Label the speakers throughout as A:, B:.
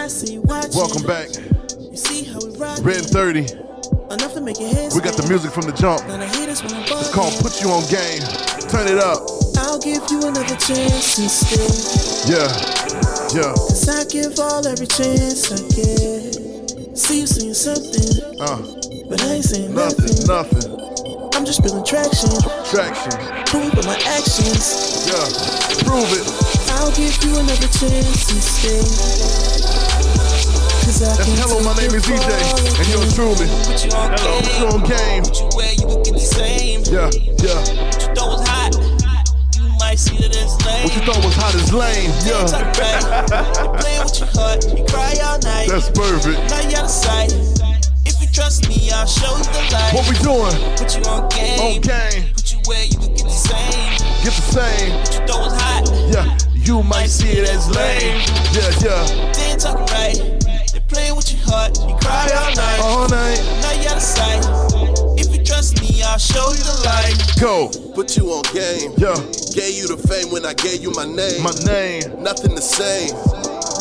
A: I see you watching.
B: Welcome back.
A: You see how we rock.
B: RedIn30.
A: Enough to make your head
B: We got the music from the jump. It's called Put You On Game. Turn it up.
A: I'll give you another chance instead.
B: Yeah.
A: Cause I give all every chance I get. See you saying something, but I ain't saying nothing. I'm just building traction. Prove by my actions.
B: Yeah, prove it.
A: I'll give you another chance instead. Cause I
B: That's hello, my name is EJ, and yours truly.
A: Put you on
B: Hello,
A: game.
B: put you on game.
A: Put you where you would get the same.
B: Yeah.
A: What you thought was hot, you might see that it's lame.
B: What you thought was hot is lame. Yeah.
A: You're playing with your heart, you cry all night.
B: That's perfect.
A: Now you out of sight. If you trust me, I'll show you the light.
B: What we doing?
A: Put you on game.
B: On game.
A: Put you where you would get the same.
B: Get the same.
A: What you thought was hot,
B: Yeah. You might see it as lame. Yeah.
A: they ain't talking right. They're playing with your heart, you cry all night.
B: All night.
A: Now you out of sight. If you trust me, I'll show you the light.
B: Go.
C: Put you on game.
B: Yeah.
C: Gave you the fame when I gave you my name.
B: My name.
C: Nothing the same.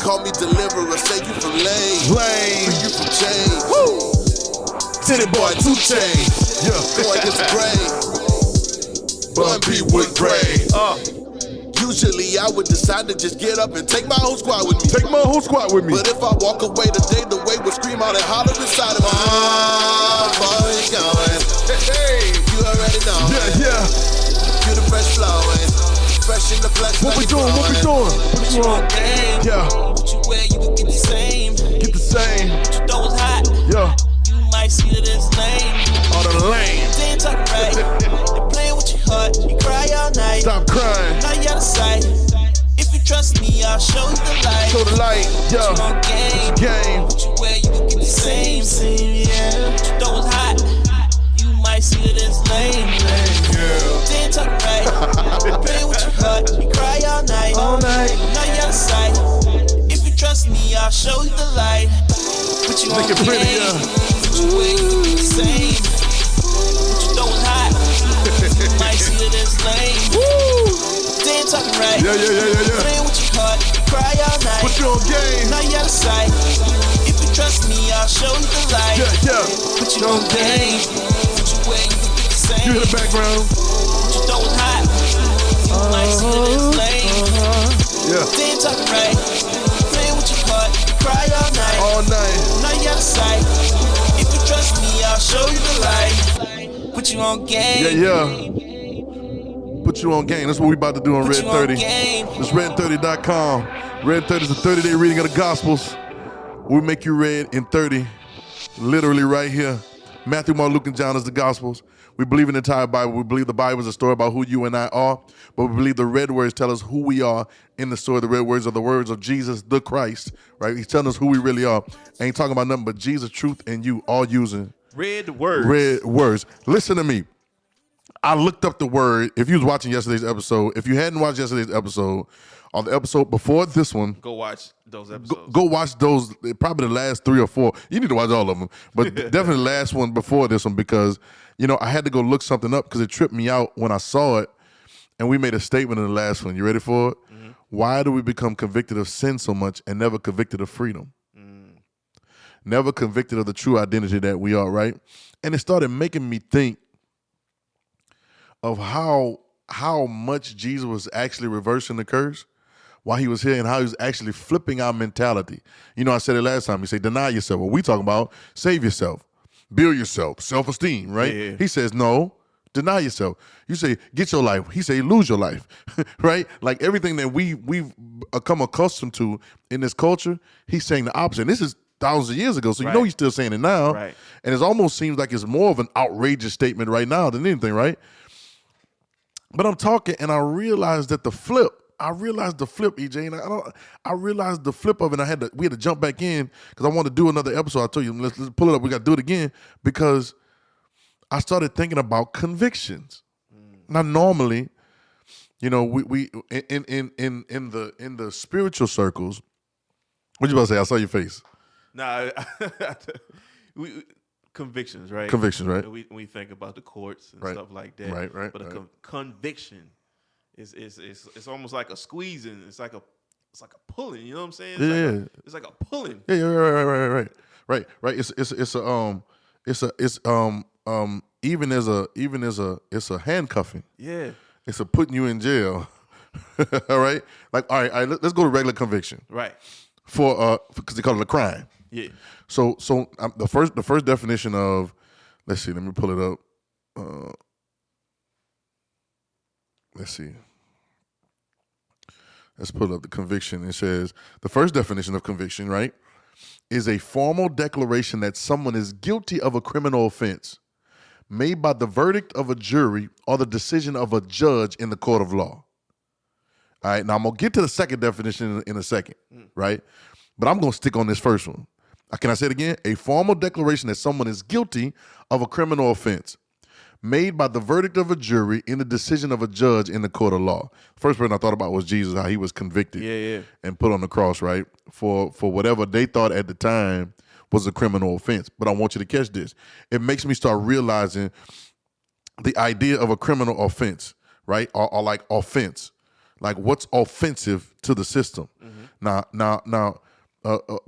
C: Call me deliverer, say you from lane.
B: Lame.
C: You from change.
B: Woo.
C: City boy, 2 chains.
B: Yeah.
C: Go against the grain. Bun B with grain. Usually I would decide to just get up and take my whole squad with me.
B: Take my whole squad with me.
C: But if I walk away today, the way would scream out and holler inside of me. Boy, it's going. Hey, you already know.
B: Yeah.
C: You the fresh flowing. Fresh in the flesh.
B: What we doing? Put you on
A: game.
B: Yeah.
A: Put you where you would get the same.
B: Get the same.
A: What you thought was hot,
B: Yeah.
A: you might see that it's lame.
B: All the lame.
A: They ain't talking right. They're playing with your heart, you cry all night.
B: Stop crying.
A: Now you out of sight. If you trust me, I'll show you the light.
B: Show the light.
A: Put you
B: Yeah.
A: on game.
B: Game.
A: Put you where you would get the same. Yeah. What you thought was hot, you might see that it's lame. They ain't talking right. They're playing with your heart, you cry all night. Now you out of sight. If you trust me, I'll show you the light. Put you on
B: Make it pretty,
A: game.
B: yeah.
A: Put you where you would get the same. What you thought was hot, you might see that it's lame. They ain't talking right.
B: Yeah.
A: Playing with your heart, you cry all night.
B: Put you on game.
A: Now you out of sight. If you trust me, I'll show you the light.
B: Yeah.
A: Put you on game. Put you where you would get the same.
B: You hear the background?
A: What you thought was hot, you might see that it's lame.
B: Yeah.
A: They ain't talking right. Playing with your heart, you cry all night.
B: All night.
A: Now you out of sight. If you trust me, I'll show you the light. Put you on game.
B: Yeah. Put you on game. That's what we about to do on
A: Put you on
B: RedIn30.
A: game.
B: It's RedIn30.com. RedIn30 is a 30-day reading of the Gospels. We make you read in 30, literally right here. Matthew, Mark, Luke, and John is the Gospels. We believe in the entire Bible. We believe the Bible is a story about who you and I are, but we believe the red words tell us who we are in the story. The red words are the words of Jesus, the Christ, right? He's telling us who we really are. Ain't talking about nothing but Jesus, truth, and you, all using
D: Red words.
B: red words. Listen to me. I looked up the word. If you was watching yesterday's episode, if you hadn't watched yesterday's episode, on the episode before this one,
D: Go watch those episodes.
B: go watch those, probably the last 3 or 4. You need to watch all of them, but definitely the last one before this one, because, I had to go look something up because it tripped me out when I saw it, and we made a statement in the last one. You ready for it? Mm-hmm. Why do we become convicted of sin so much and never convicted of freedom? Never convicted of the true identity that we are, right? And it started making me think of how much Jesus was actually reversing the curse while he was here, and how he was actually flipping our mentality. I said it last time. He said, deny yourself. What we talking about, save yourself, build yourself, self-esteem, right?
D: Yeah.
B: He says, no, deny yourself. You say, get your life. He say, lose your life, right? Like everything that we've become accustomed to in this culture, he's saying the opposite. And this is thousands of years ago, so
D: Right.
B: he's still saying it now.
D: Right.
B: And it almost seems like it's more of an outrageous statement right now than anything, right? But I'm talking, and I realized that the flip, EJ, and I realized the flip of it. We had to jump back in because I wanted to do another episode. I told you, let's pull it up. We got to do it again because I started thinking about convictions. Now, normally, we in the spiritual circles. What you about to say? I saw your face.
D: Nah, convictions, right?
B: Convictions, right?
D: We think about the courts and
B: Right.
D: stuff like that.
B: Right.
D: But a conviction is almost like a squeezing. It's like a it's like a pulling. You know what I'm saying?
B: Yeah.
D: It's like a pulling.
B: Yeah, right. It's a handcuffing.
D: Yeah.
B: It's a putting you in jail. All right. Like, all right. Let's go to regular conviction
D: Right.
B: because they call it a crime.
D: Yeah.
B: So the first definition of, let's see, let me pull it up. Let's see. Let's pull up the conviction. It says the first definition of conviction, right, is a formal declaration that someone is guilty of a criminal offense made by the verdict of a jury or the decision of a judge in the court of law. All right, now I'm going to get to the second definition in a second, right? But I'm going to stick on this first one. Can I say it again? A formal declaration that someone is guilty of a criminal offense made by the verdict of a jury in the decision of a judge in the court of law. First person I thought about was Jesus, how he was convicted and put on the cross, right? For whatever they thought at the time was a criminal offense. But I want you to catch this. It makes me start realizing the idea of a criminal offense, right? Or like offense. Like what's offensive to the system. Now,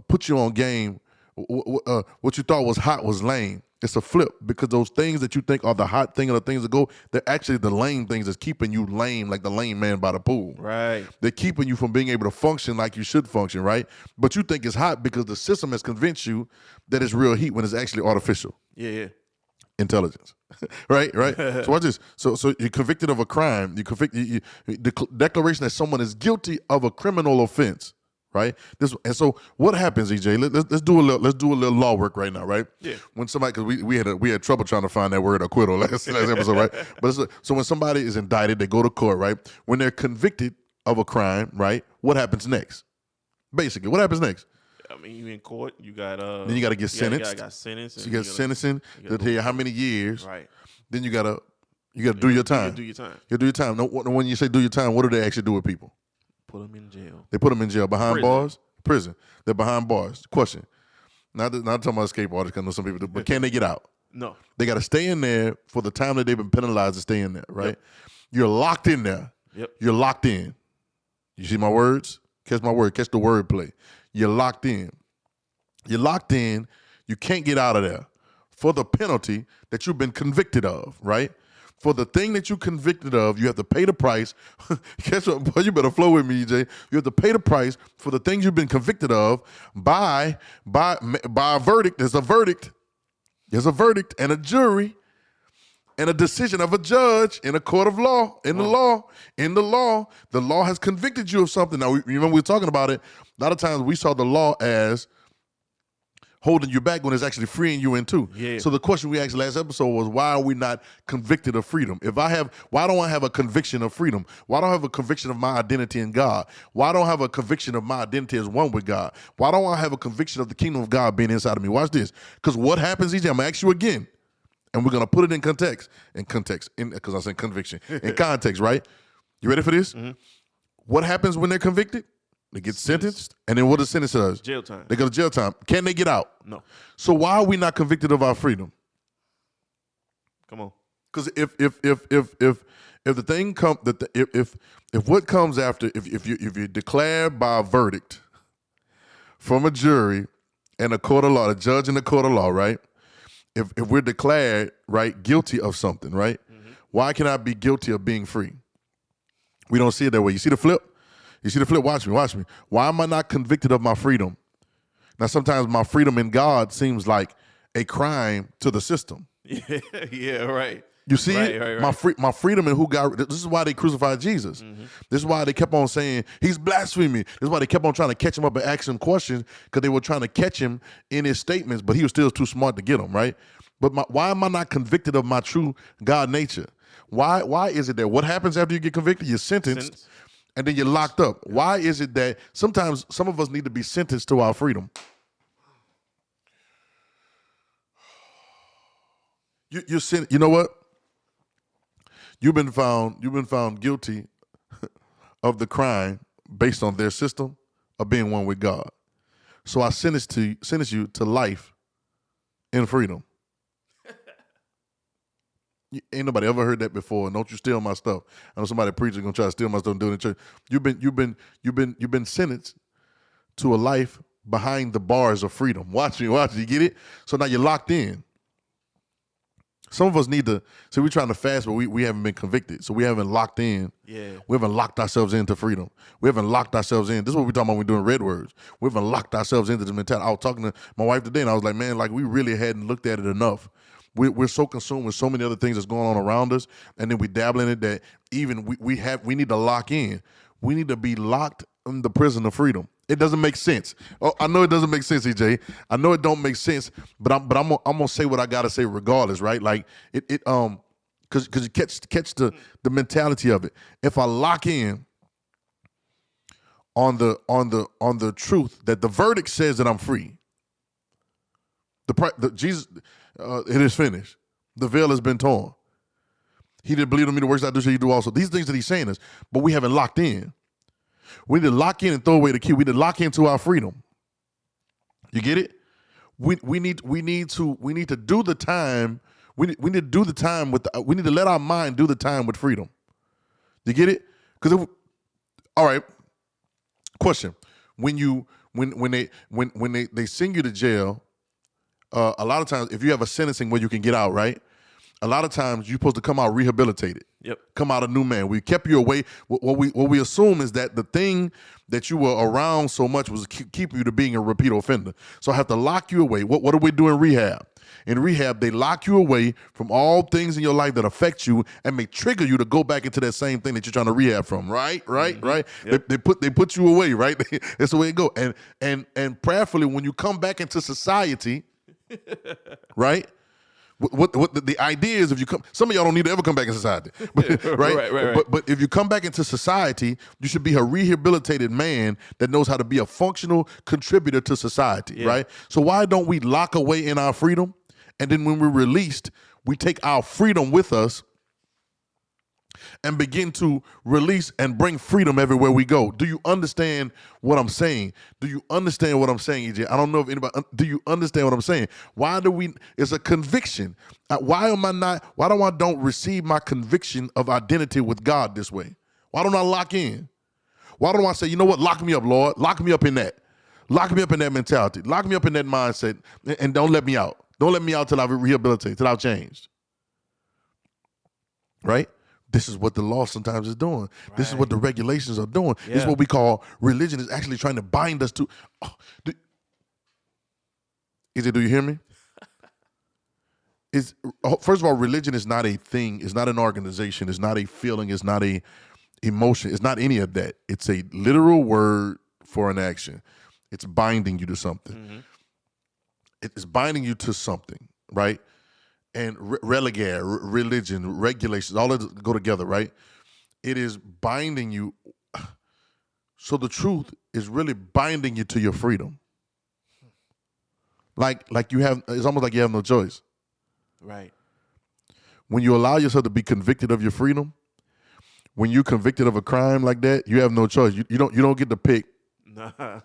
B: put you on game. What you thought was hot was lame. It's a flip because those things that you think are the hot thing or the things that go, they're actually the lame things that's keeping you lame, like the lame man by the pool.
D: Right.
B: They're keeping you from being able to function like you should function, right? But you think it's hot because the system has convinced you that it's real heat when it's actually artificial.
D: Yeah.
B: Intelligence, right. So watch this. So you're convicted of a crime. The declaration that someone is guilty of a criminal offense, right? And so what happens, EJ? Let's do a little law work right now, right?
D: Yeah.
B: When somebody, because we had trouble trying to find that word acquittal last episode, right? But so when somebody is indicted, they go to court, right? When they're convicted of a crime, right? What happens next? Basically, what happens next?
D: I mean, you in court, you got
B: then you got to get sentenced.
D: Got sentenced.
B: So you got sentencing. They'll tell you how many years.
D: Right.
B: Then you gotta do your time.
D: You do your time.
B: You do your time. No, when you say do your time, what do they actually do with people?
D: Put them in jail.
B: They put them in jail behind
D: Prison.
B: bars. Prison. They're behind bars. Question. Not talking about escape artists, because I know some people do, but can they get out?
D: No.
B: They got to stay in there for the time that they've been penalized to stay in there, right?
D: Yep.
B: You're locked in there.
D: Yep.
B: You're locked in. You see my words? Catch my word. Catch the word play. You're locked in. You're locked in. You can't get out of there for the penalty that you've been convicted of, right? For the thing that you convicted of, you have to pay the price. Catch what, boy, you better flow with me, EJ. You have to pay the price for the things you've been convicted of by a verdict. There's a verdict. There's a verdict and a jury and a decision of a judge in a court of law. In the law, the law has convicted you of something. Now, remember we were talking about it. A lot of times we saw the law as holding you back when it's actually freeing you in too.
D: Yeah.
B: So the question we asked last episode was, why are we not convicted of freedom? Why don't I have a conviction of freedom? Why don't I have a conviction of my identity in God? Why don't I have a conviction of my identity as one with God? Why don't I have a conviction of the kingdom of God being inside of me? Watch this. Because what happens, EJ, I'm going to ask you again, and we're going to put it in context, because I said conviction, in context, right? You ready for this?
D: Mm-hmm.
B: What happens when they're convicted? They get sentenced, and then what does sentence does?
D: Jail time.
B: They go to jail time. Can they get out?
D: No.
B: So why are we not convicted of our freedom?
D: Come on.
B: Because if the thing come if what comes after if you're declared by a verdict from a jury and a court of law, a judge in the court of law, right? If we're declared right guilty of something, right? Mm-hmm. Why can I be guilty of being free? We don't see it that way. You see the flip? You see the flip? Watch me. Why am I not convicted of my freedom? Now, sometimes my freedom in God seems like a crime to the system.
D: Yeah, right.
B: You see it?
D: Right.
B: My freedom in who God, this is why they crucified Jesus. Mm-hmm. This is why they kept on saying, he's blaspheming. This is why they kept on trying to catch him up and ask him questions, because they were trying to catch him in his statements, but he was still too smart to get them, right? But why am I not convicted of my true God nature? Why is it that what happens after you get convicted? You're sentenced. And then you're locked up. Yeah. Why is it that sometimes some of us need to be sentenced to our freedom? You know what? You've been found guilty of the crime based on their system of being one with God. So I sentence you to life in freedom. Ain't nobody ever heard that before. And don't you steal my stuff. I know somebody preaching gonna try to steal my stuff and do it in church. You've been sentenced to a life behind the bars of freedom. Watch me. You get it? So now you're locked in. Some of us need to, we're trying to fast, but we haven't been convicted. So we haven't locked in.
D: Yeah.
B: We haven't locked ourselves into freedom. We haven't locked ourselves in. This is what we're talking about when we're doing red words. We haven't locked ourselves into the mentality. I was talking to my wife today, and I was like, man, like we really hadn't looked at it enough. We're so consumed with so many other things that's going on around us, and then we dabble in it that even we need to lock in. We need to be locked in the prison of freedom. It doesn't make sense. Oh, I know it doesn't make sense, EJ. I know it don't make sense, but I'm gonna say what I gotta say regardless, right? Like because you catch the mentality of it. If I lock in on the truth that the verdict says that I'm free, Jesus, it is finished. The veil has been torn. He didn't believe in me. The works I do shall you do also. These things that he's saying is, but we haven't locked in. We need to lock in and throw away the key. We need to lock into our freedom. You get it? We need to do the time. We need to do the time with. We need to let our mind do the time with freedom. You get it? Because all right. Question: when they send you to jail, a lot of times if you have a sentencing where you can get out, right? A lot of times you're supposed to come out rehabilitated. Yep. Come out a new man. We kept you away. What we assume is that the thing that you were around so much was keep you to being a repeat offender. So I have to lock you away. What do we do in rehab? In rehab, they lock you away from all things in your life that affect you and may trigger you to go back into that same thing that you're trying to rehab from. Right. Yep. They put you away. Right. That's the way it goes. And prayerfully, when you come back into society, right. What the idea is, if you come, some of y'all don't need to ever come back in society, right? But if you come back into society, you should be a rehabilitated man that knows how to be a functional contributor to society, right? So why don't we lock away in our freedom, and then when we're released, we take our freedom with us and begin to release and bring freedom everywhere we go? Do you understand what I'm saying? Do you understand what I'm saying, EJ? I don't know if anybody, do you understand what I'm saying? It's a conviction. Why don't receive my conviction of identity with God this way? Why don't I lock in? Why don't I say, you know what, lock me up, Lord. Lock me up in that. Lock me up in that mentality. Lock me up in that mindset, and don't let me out. Don't let me out till I've rehabilitated, till I've changed. Right? This is what the law sometimes is doing. Right. This is what the regulations are doing. Yeah. This is what we call religion is actually trying to bind us to. Do you hear me? First of all, religion is not a thing. It's not an organization. It's not a feeling. It's not a emotion. It's not any of that. It's a literal word for an action. It's binding you to something. Mm-hmm. It's binding you to something, right? And religion, regulations, all of it go together, right? It is binding you. So the truth is really binding you to your freedom. Like it's almost like you have no choice. Right. When you allow yourself to be convicted of your freedom, when you're convicted of a crime like that, you have no choice. You don't get to pick. Nah.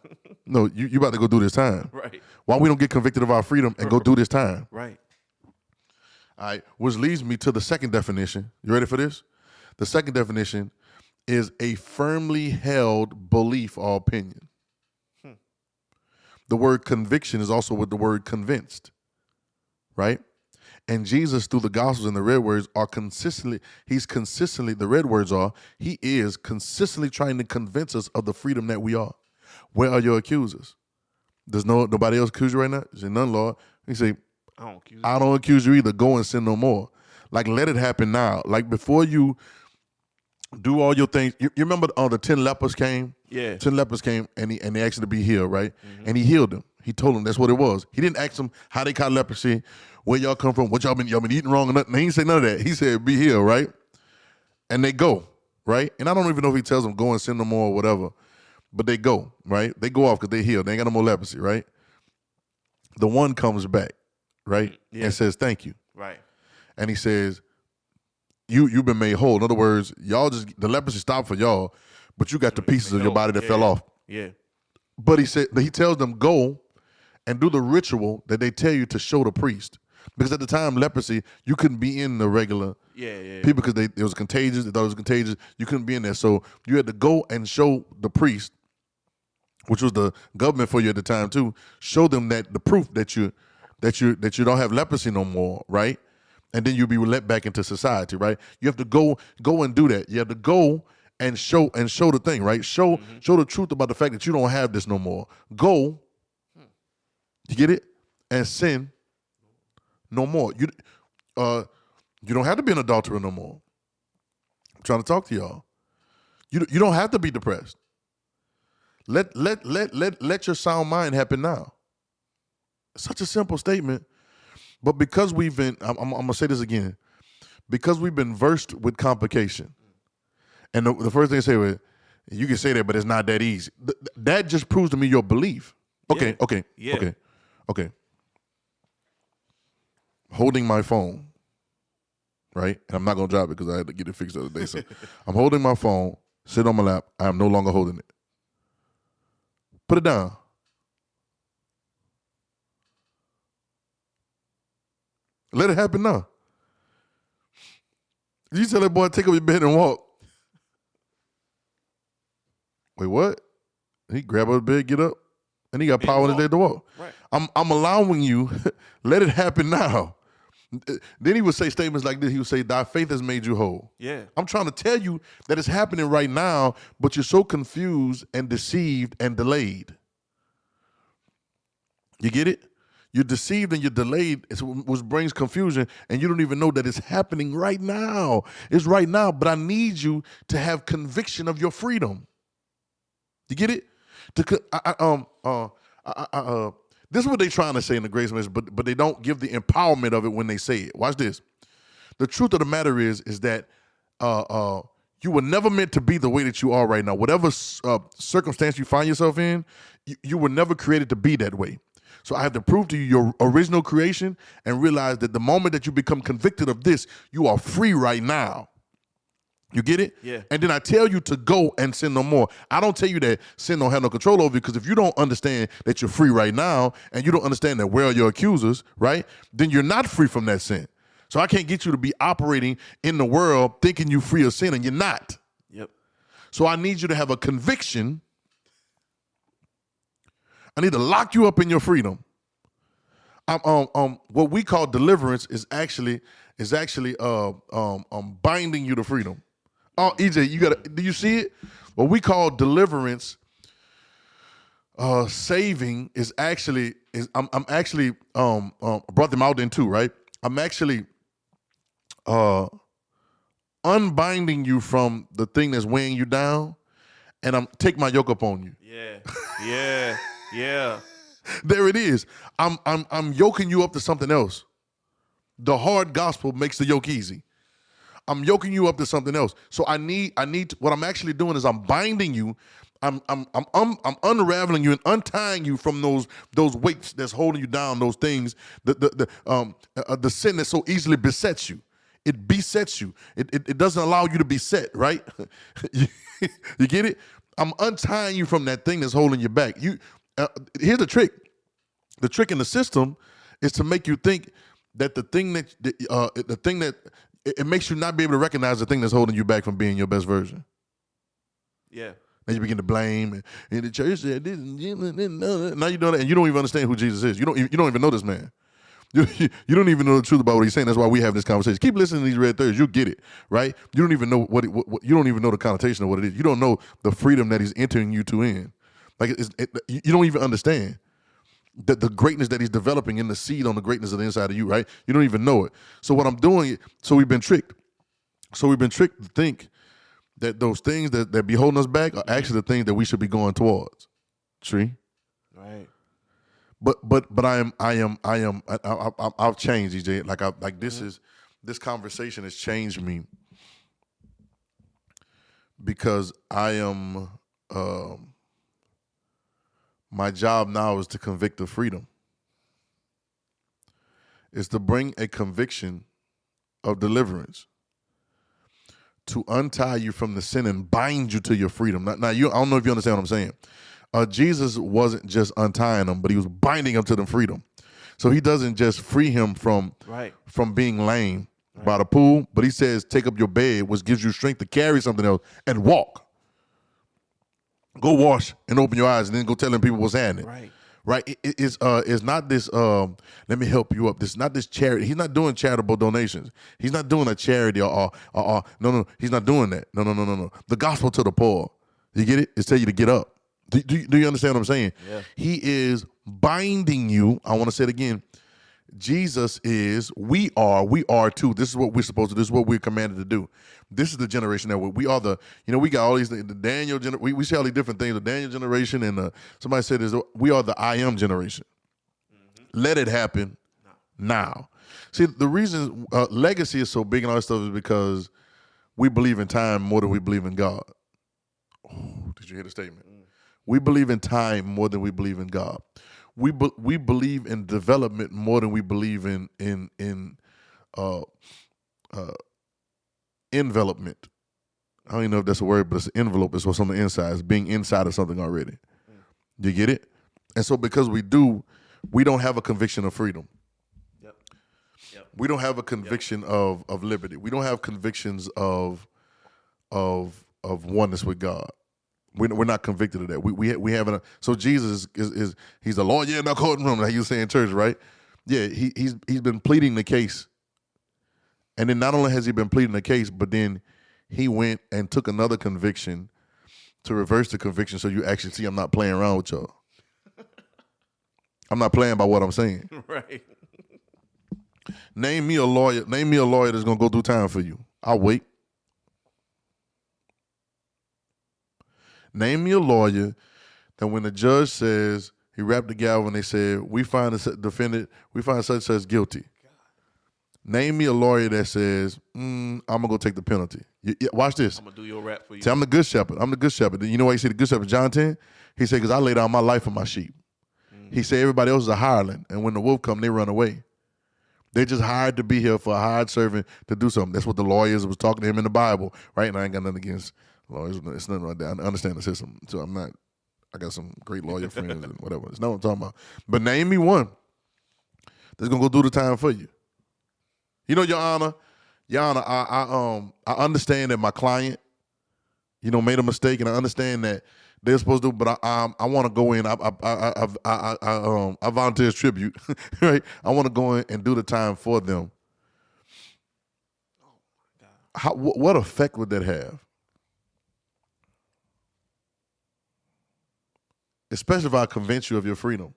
B: No, you about to go do this time. Right. Why we don't get convicted of our freedom and go do this time? Right. All right, which leads me to the second definition. You ready for this? The second definition is a firmly held belief or opinion. The word conviction is also with the word convinced, right? And Jesus, through the Gospels and the red words, he is consistently trying to convince us of the freedom that we are. Where are your accusers? Does nobody else accuse you right now? He said, none, Lord. He said, I don't accuse you either. Go and sin no more. Like, let it happen now. Like, before you do all your things. You remember the 10 lepers came? Yeah. 10 lepers came, and they asked him to be healed, right? Mm-hmm. And he healed them. He told them that's what it was. He didn't ask them how they caught leprosy, where y'all come from, what y'all been eating wrong or nothing. He didn't say none of that. He said, be healed, right? And they go, right? And I don't even know if he tells them go and sin no more or whatever. But they go, right? They go off because they healed. They ain't got no more leprosy, right? The one comes back, right? Yeah. And says, thank you. Right. And he says, you've been made whole. In other words, the leprosy stopped for y'all, but you got the pieces of your body that fell off. Yeah. But he tells them, go and do the ritual that they tell you to show the priest. Because at the time, leprosy, you couldn't be in the regular people because it was contagious. They thought it was contagious. You couldn't be in there. So you had to go and show the priest, which was the government for you at the time too, show them that the proof that you don't have leprosy no more, right? And then you'll be let back into society, right? You have to go and do that. You have to go and show the thing, right? Show the truth about the fact that you don't have this no more. Go, you get it, and sin no more. You don't have to be an adulterer no more. I'm trying to talk to y'all. You don't have to be depressed. Let your sound mind happen now. Such a simple statement, but because we've been, I'm gonna say this again, because we've been versed with complication, and the first thing I say was, you can say that, but it's not that easy. That just proves to me your belief. Okay. Holding my phone, right? And I'm not gonna drop it because I had to get it fixed the other day. So I'm holding my phone, sit on my lap. I am no longer holding it. Put it down. Let it happen now. You tell that boy, take up your bed and walk. Wait, what? He grab up his bed, get up, and he got power in his leg to walk.
D: Right.
B: I'm allowing you, let it happen now. Then he would say statements like this. He would say, thy faith has made you whole.
D: Yeah.
B: I'm trying to tell you that it's happening right now, but you're so confused and deceived and delayed. You get it? You're deceived and you're delayed, which brings confusion, and you don't even know that it's happening right now. It's right now, but I need you to have conviction of your freedom. You get it? This is what they're trying to say in the grace message, but they don't give the empowerment of it when they say it. Watch this. The truth of the matter is that you were never meant to be the way that you are right now. Whatever circumstance you find yourself in, you were never created to be that way. So I have to prove to you your original creation and realize that the moment that you become convicted of this, you are free right now. You get it?
D: Yeah.
B: And then I tell you to go and sin no more. I don't tell you that sin don't have no control over you, because if you don't understand that you're free right now and you don't understand that where are your accusers, right, then you're not free from that sin. So I can't get you to be operating in the world thinking you're free of sin, and you're not.
D: Yep.
B: So I need you to have a conviction. I need to lock you up in your freedom. What we call deliverance is actually binding you to freedom. Oh, EJ, do you see it? What we call deliverance, saving is actually I'm actually brought them out in two, right? I'm actually unbinding you from the thing that's weighing you down, and I'm take my yoke upon you.
D: Yeah.
B: There it is. I'm yoking you up to something else. The hard gospel makes the yoke easy. I'm yoking you up to something else. So I need what I'm actually doing is I'm binding you. I'm unraveling you and untying you from those weights that's holding you down, those things, the sin that so easily besets you. It besets you. It doesn't allow you to be set, right? You get it? I'm untying you from that thing that's holding you back. Here's the trick. The trick in the system is to make you think that the thing that it makes you not be able to recognize the thing that's holding you back from being your best version.
D: Yeah.
B: Then you begin to blame, and the church said this, now you know that, and you don't even understand who Jesus is. You don't even know this man. You don't even know the truth about what he's saying. That's why we have this conversation. Keep listening to these Red Thursdays. You'll get it, right? You don't even know what you don't even know the connotation of what it is. You don't know the freedom that he's entering you to in. Like you don't even understand the greatness that he's developing in the seed on the greatness of the inside of you, right? You don't even know it. So what I'm doing, so we've been tricked. So we've been tricked to think that those things that be holding us back are actually the things that we should be going towards. Tree.
D: Right.
B: But I've changed, EJ. This conversation has changed me because I am my job now is to convict of freedom. It's to bring a conviction of deliverance, to untie you from the sin and bind you to your freedom. Now I don't know if you understand what I'm saying. Jesus wasn't just untying them, but he was binding them to the freedom. So he doesn't just free him from being lame by the pool, but he says, take up your bed, which gives you strength to carry something else, and walk. Go wash and open your eyes, and then go telling people what's happening. Right? It's not this. Let me help you up. This is not this charity. He's not doing charitable donations. He's not doing a charity or no. He's not doing that. No. The gospel to the poor. You get it? It's tell you to get up. Do you understand what I'm saying?
D: Yeah.
B: He is binding you. I want to say it again. Jesus is, we are too. This is what we're supposed to do. This is what we're commanded to do. This is the generation that we are the, we got all these things, the Daniel generation, we see all these different things, the Daniel generation, and somebody said this, we are the I am generation. Mm-hmm. Let it happen now. See, the reason legacy is so big and all that stuff is because we believe in time more than we believe in God. Oh, did you hear the statement? We believe in time more than we believe in God. We believe in development more than we believe in envelopment. I don't even know if that's a word, but it's an envelope. It's what's on the inside. It's being inside of something already. You get it? And so because we don't have a conviction of freedom.
D: Yep.
B: We don't have a conviction of liberty. We don't have convictions of oneness with God. We're not convicted of that. We haven't. So Jesus is he's a lawyer in the courtroom, like you say in church, right? Yeah, he's been pleading the case, and then not only has he been pleading the case, but then he went and took another conviction to reverse the conviction, so you actually see I'm not playing around with y'all. I'm not playing by what I'm saying.
D: Right.
B: Name me a lawyer that's gonna go through time for you. I'll wait. Name me a lawyer that when the judge says, he rapped the gavel and they said, we find the defendant, we find such as guilty. Name me a lawyer that says, I'm going to go take the penalty. Watch this.
D: I'm going to do your rap for you.
B: See, I'm the good shepherd. I'm the good shepherd. You know why you see the good shepherd, John 10? He said, because I lay down my life for my sheep. Mm-hmm. He said everybody else is a hireling, and when the wolf come, they run away. They just hired to be here for a hired servant to do something. That's what the lawyers was talking to him in the Bible, right? And I ain't got nothing against lawyers. It's nothing like that. I understand the system. So I got some great lawyer friends and whatever. It's not what I'm talking about. But name me one that's going to go do the time for you. You know, Your Honor, I understand that my client, made a mistake, and I understand that they're supposed to, but I want to go in. I volunteer as tribute, right? I want to go in and do the time for them. What effect would that have? Especially if I convince you of your freedom.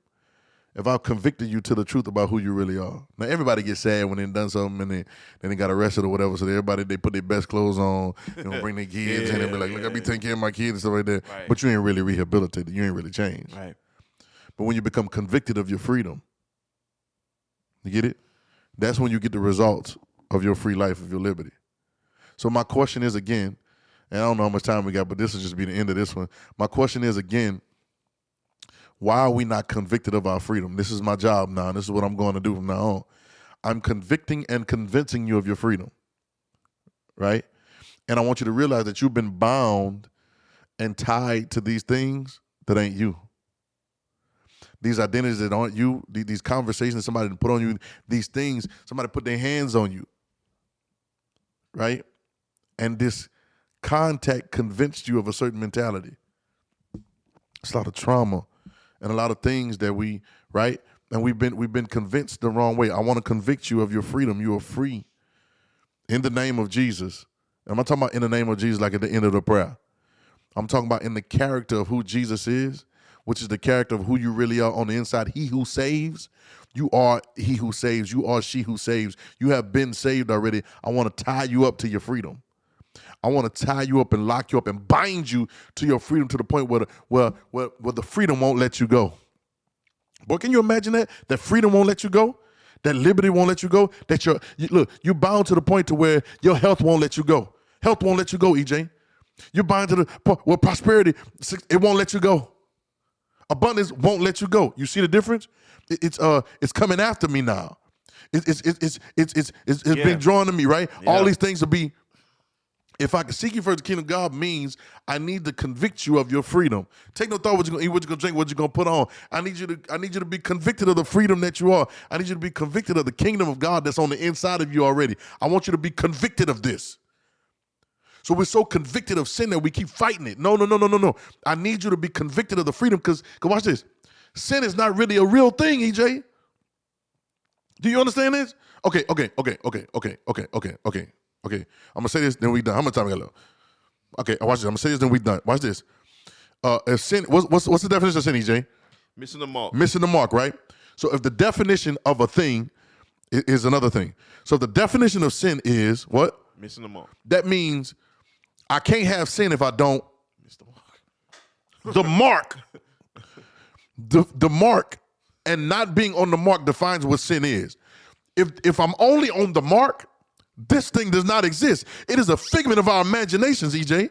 B: If I've convicted you to the truth about who you really are. Now, everybody gets sad when they've done something and then they got arrested or whatever. So they put their best clothes on, bring their kids in and be like, look, I be taking care of my kids and stuff like that.
D: Right.
B: But you ain't really rehabilitated. You ain't really changed.
D: Right.
B: But when you become convicted of your freedom, you get it? That's when you get the results of your free life, of your liberty. So my question is again, and I don't know how much time we got, but this will just be the end of this one. My question is again, why are we not convicted of our freedom? This is my job now. This is what I'm going to do from now on. I'm convicting and convincing you of your freedom, right? And I want you to realize that you've been bound and tied to these things that ain't you. These identities that aren't you, these conversations somebody put on you, these things, somebody put their hands on you, right? And this contact convinced you of a certain mentality. It's a lot of trauma and a lot of things that right? And we've been convinced the wrong way. I want to convict you of your freedom. You are free in the name of Jesus. I'm not talking about in the name of Jesus like at the end of the prayer. I'm talking about in the character of who Jesus is, which is the character of who you really are on the inside. He who saves, you are he who saves. You are she who saves. You have been saved already. I want to tie you up to your freedom. I want to tie you up and lock you up and bind you to your freedom to the point where the freedom won't let you go. Boy, can you imagine that? That freedom won't let you go? That liberty won't let you go? That you're bound to the point to where your health won't let you go. Health won't let you go, EJ. You're bound to the point where prosperity, it won't let you go. Abundance won't let you go. You see the difference? It's coming after me now. It's being drawn to me, right? Yeah. All these things will be If I can seek you first, the kingdom of God means I need to convict you of your freedom. Take no thought what you're gonna eat, what you're gonna drink, what you're gonna put on. I need you to be convicted of the freedom that you are. I need you to be convicted of the kingdom of God that's on the inside of you already. I want you to be convicted of this. So we're so convicted of sin that we keep fighting it. No. I need you to be convicted of the freedom because watch this. Sin is not really a real thing, EJ. Do you understand this? Okay. I'm gonna say this, then we done. How much time we got left? Okay, watch this. I'm gonna say this, then we done. Watch this. If sin, what's the definition of sin, EJ?
D: Missing the mark.
B: Missing the mark, right? So if the definition of a thing is another thing. So if the definition of sin is what?
D: Missing the mark.
B: That means I can't have sin if I don't.
D: Miss the mark.
B: The mark. The mark and not being on the mark defines what sin is. If I'm only on the mark, this thing does not exist. It is a figment of our imaginations, EJ.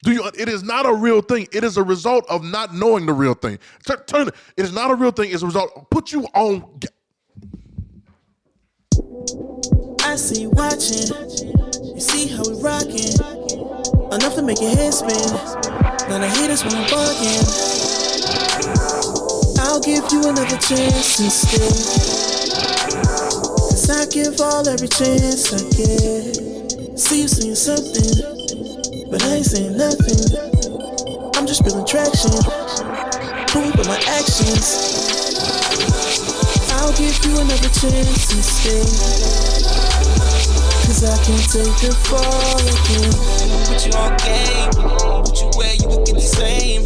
B: It is not a real thing. It is a result of not knowing the real thing. Turn it. It is not a real thing. It's a result. Put you on.
A: I see you watching. You see how we rocking. Enough to make your head spin. Now the haters when I'm bugging. I'll give you another chance instead. I give all every chance I get. See you saying something, but I ain't saying nothing. I'm just building traction, proof of my actions. I'll give you another chance instead. Cause I can't take the fall again. Put you on game, put you where you can get the same.